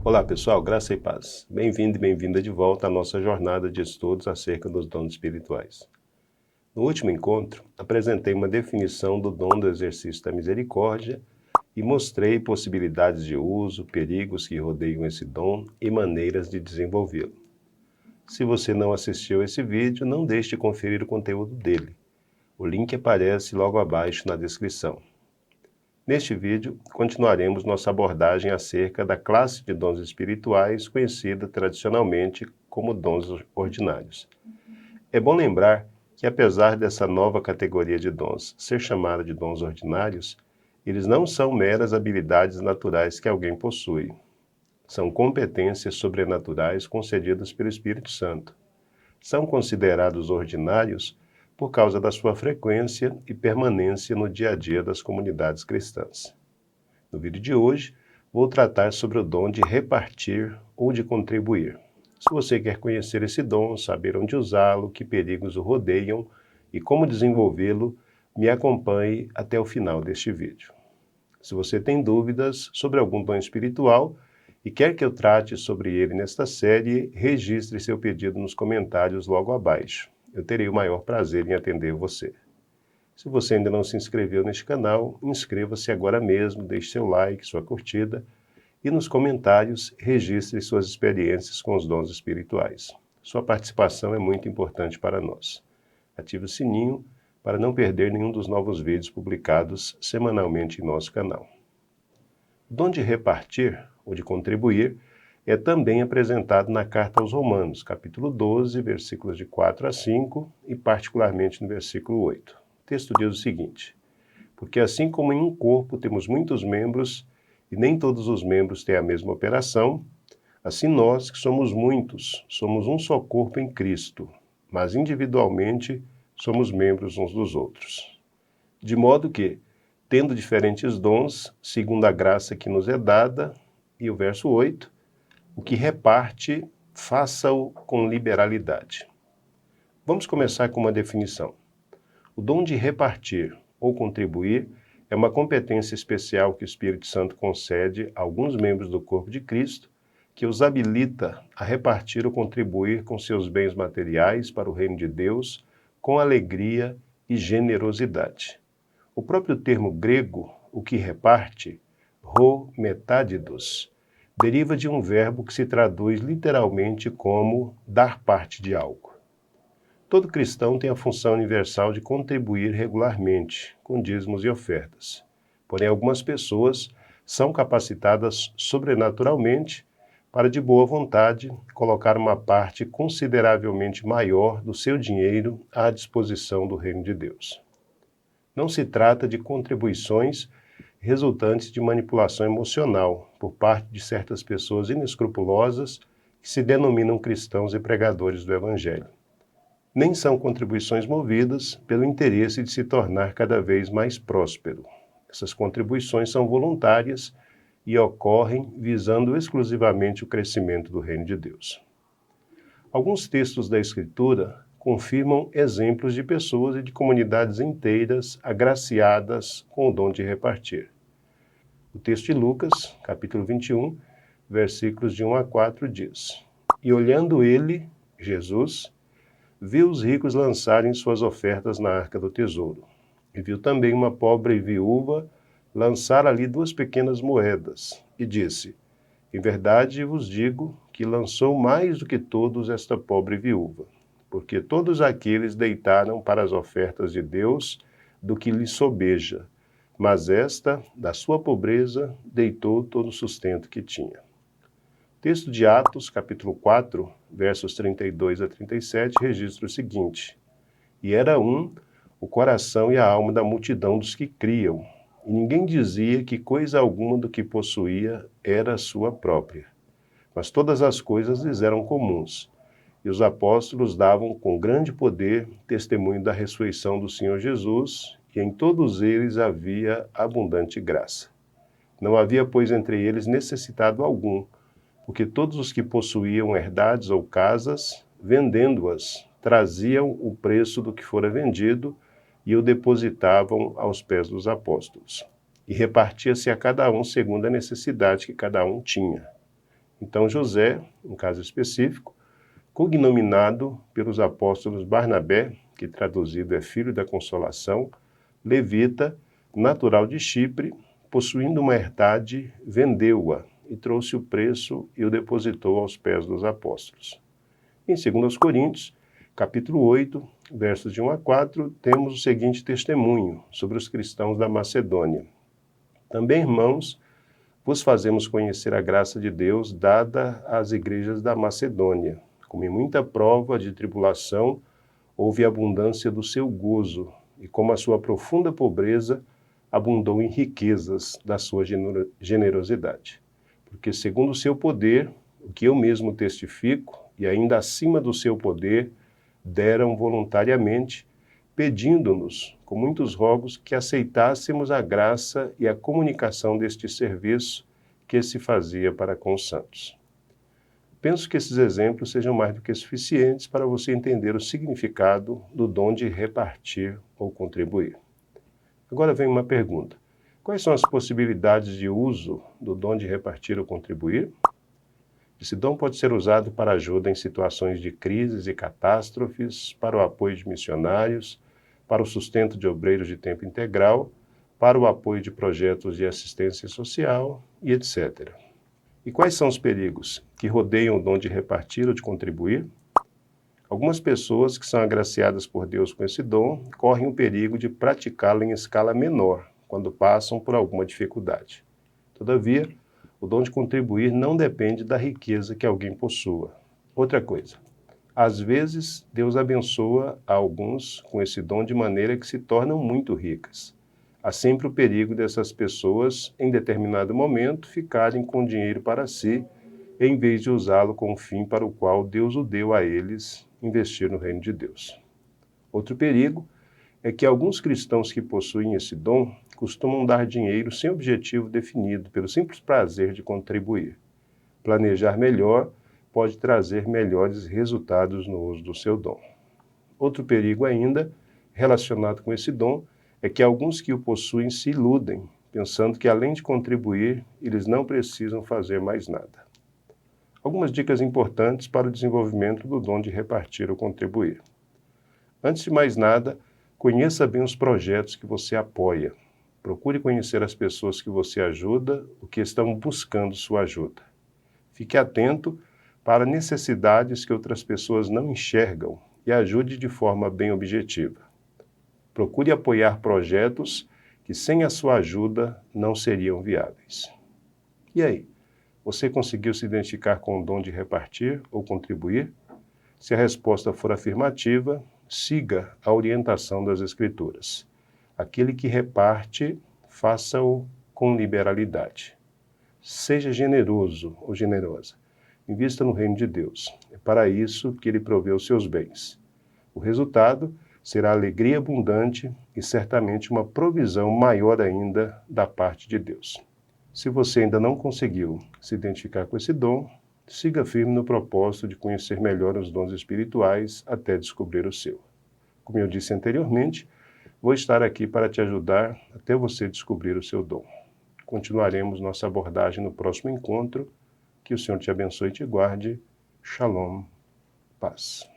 Olá pessoal, graça e paz. Bem-vindo e bem-vinda de volta à nossa jornada de estudos acerca dos dons espirituais. No último encontro, apresentei uma definição do dom do exercício da misericórdia e mostrei possibilidades de uso, perigos que rodeiam esse dom e maneiras de desenvolvê-lo. Se você não assistiu esse vídeo, não deixe de conferir o conteúdo dele. O link aparece logo abaixo na descrição. Neste vídeo, continuaremos nossa abordagem acerca da classe de dons espirituais conhecida tradicionalmente como dons ordinários. É bom lembrar que, apesar dessa nova categoria de dons ser chamada de dons ordinários, eles não são meras habilidades naturais que alguém possui. São competências sobrenaturais concedidas pelo Espírito Santo. São considerados ordinários por causa da sua frequência e permanência no dia a dia das comunidades cristãs. No vídeo de hoje, vou tratar sobre o dom de repartir ou de contribuir. Se você quer conhecer esse dom, saber onde usá-lo, que perigos o rodeiam e como desenvolvê-lo, me acompanhe até o final deste vídeo. Se você tem dúvidas sobre algum dom espiritual e quer que eu trate sobre ele nesta série, registre seu pedido nos comentários logo abaixo. Eu terei o maior prazer em atender você. Se você ainda não se inscreveu neste canal, inscreva-se agora mesmo, deixe seu like, sua curtida e nos comentários registre suas experiências com os dons espirituais. Sua participação é muito importante para nós. Ative o sininho para não perder nenhum dos novos vídeos publicados semanalmente em nosso canal. O dom de repartir ou de contribuir é também apresentado na Carta aos Romanos, capítulo 12, versículos de 4 a 5 e particularmente no versículo 8. O texto diz o seguinte: porque assim como em um corpo temos muitos membros e nem todos os membros têm a mesma operação, assim nós, que somos muitos, somos um só corpo em Cristo, mas individualmente somos membros uns dos outros. De modo que, tendo diferentes dons, segundo a graça que nos é dada, e o verso 8, o que reparte, faça-o com liberalidade. Vamos começar com uma definição. O dom de repartir ou contribuir é uma competência especial que o Espírito Santo concede a alguns membros do corpo de Cristo, que os habilita a repartir ou contribuir com seus bens materiais para o reino de Deus, com alegria e generosidade. O próprio termo grego, o que reparte, metadidos, deriva de um verbo que se traduz literalmente como dar parte de algo. Todo cristão tem a função universal de contribuir regularmente, com dízimos e ofertas. Porém, algumas pessoas são capacitadas sobrenaturalmente para, de boa vontade, colocar uma parte consideravelmente maior do seu dinheiro à disposição do reino de Deus. Não se trata de contribuições resultantes de manipulação emocional por parte de certas pessoas inescrupulosas que se denominam cristãos e pregadores do Evangelho. Nem são contribuições movidas pelo interesse de se tornar cada vez mais próspero. Essas contribuições são voluntárias e ocorrem visando exclusivamente o crescimento do reino de Deus. Alguns textos da Escritura confirmam exemplos de pessoas e de comunidades inteiras agraciadas com o dom de repartir. O texto de Lucas, capítulo 21, versículos de 1 a 4 diz: E olhando ele, Jesus, viu os ricos lançarem suas ofertas na arca do tesouro. E viu também uma pobre viúva lançar ali 2 pequenas moedas. E disse: Em verdade vos digo que lançou mais do que todos esta pobre viúva, porque todos aqueles deitaram para as ofertas de Deus do que lhe sobeja, mas esta, da sua pobreza, deitou todo o sustento que tinha. Texto de Atos, capítulo 4, versos 32 a 37, registra o seguinte: E era o coração e a alma da multidão dos que criam, e ninguém dizia que coisa alguma do que possuía era sua própria, mas todas as coisas lhes eram comuns. E os apóstolos davam com grande poder testemunho da ressurreição do Senhor Jesus, e em todos eles havia abundante graça. Não havia, pois, entre eles necessitado algum, porque todos os que possuíam herdades ou casas, vendendo-as, traziam o preço do que fora vendido e o depositavam aos pés dos apóstolos. E repartia-se a cada um segundo a necessidade que cada um tinha. Então José, um caso específico, cognominado pelos apóstolos Barnabé, que traduzido é filho da consolação, levita, natural de Chipre, possuindo uma herdade, vendeu-a e trouxe o preço e o depositou aos pés dos apóstolos. Em 2 Coríntios, capítulo 8, versos de 1 a 4, temos o seguinte testemunho sobre os cristãos da Macedônia. Também, irmãos, vos fazemos conhecer a graça de Deus dada às igrejas da Macedônia, como em muita prova de tribulação houve abundância do seu gozo, e como a sua profunda pobreza abundou em riquezas da sua generosidade. Porque segundo o seu poder, o que eu mesmo testifico, e ainda acima do seu poder, deram voluntariamente, pedindo-nos, com muitos rogos, que aceitássemos a graça e a comunicação deste serviço que se fazia para com os santos. Penso que esses exemplos sejam mais do que suficientes para você entender o significado do dom de repartir ou contribuir. Agora vem uma pergunta. Quais são as possibilidades de uso do dom de repartir ou contribuir? Esse dom pode ser usado para ajuda em situações de crises e catástrofes, para o apoio de missionários, para o sustento de obreiros de tempo integral, para o apoio de projetos de assistência social e etc. E quais são os perigos que rodeiam o dom de repartir ou de contribuir? Algumas pessoas que são agraciadas por Deus com esse dom correm o perigo de praticá-lo em escala menor, quando passam por alguma dificuldade. Todavia, o dom de contribuir não depende da riqueza que alguém possua. Outra coisa, às vezes Deus abençoa a alguns com esse dom de maneira que se tornam muito ricas. Há sempre o perigo dessas pessoas, em determinado momento, ficarem com dinheiro para si, em vez de usá-lo com o fim para o qual Deus o deu a eles, investir no reino de Deus. Outro perigo é que alguns cristãos que possuem esse dom costumam dar dinheiro sem objetivo definido, pelo simples prazer de contribuir. Planejar melhor pode trazer melhores resultados no uso do seu dom. Outro perigo ainda, relacionado com esse dom, é que alguns que o possuem se iludem, pensando que além de contribuir, eles não precisam fazer mais nada. Algumas dicas importantes para o desenvolvimento do dom de repartir ou contribuir. Antes de mais nada, conheça bem os projetos que você apoia. Procure conhecer as pessoas que você ajuda, o que estão buscando sua ajuda. Fique atento para necessidades que outras pessoas não enxergam e ajude de forma bem objetiva. Procure apoiar projetos que sem a sua ajuda não seriam viáveis. E aí, você conseguiu se identificar com o dom de repartir ou contribuir? Se a resposta for afirmativa, siga a orientação das Escrituras. Aquele que reparte, faça-o com liberalidade. Seja generoso ou generosa. Invista no reino de Deus. É para isso que Ele provê os seus bens. O resultado será alegria abundante e certamente uma provisão maior ainda da parte de Deus. Se você ainda não conseguiu se identificar com esse dom, siga firme no propósito de conhecer melhor os dons espirituais até descobrir o seu. Como eu disse anteriormente, vou estar aqui para te ajudar até você descobrir o seu dom. Continuaremos nossa abordagem no próximo encontro. Que o Senhor te abençoe e te guarde. Shalom. Paz.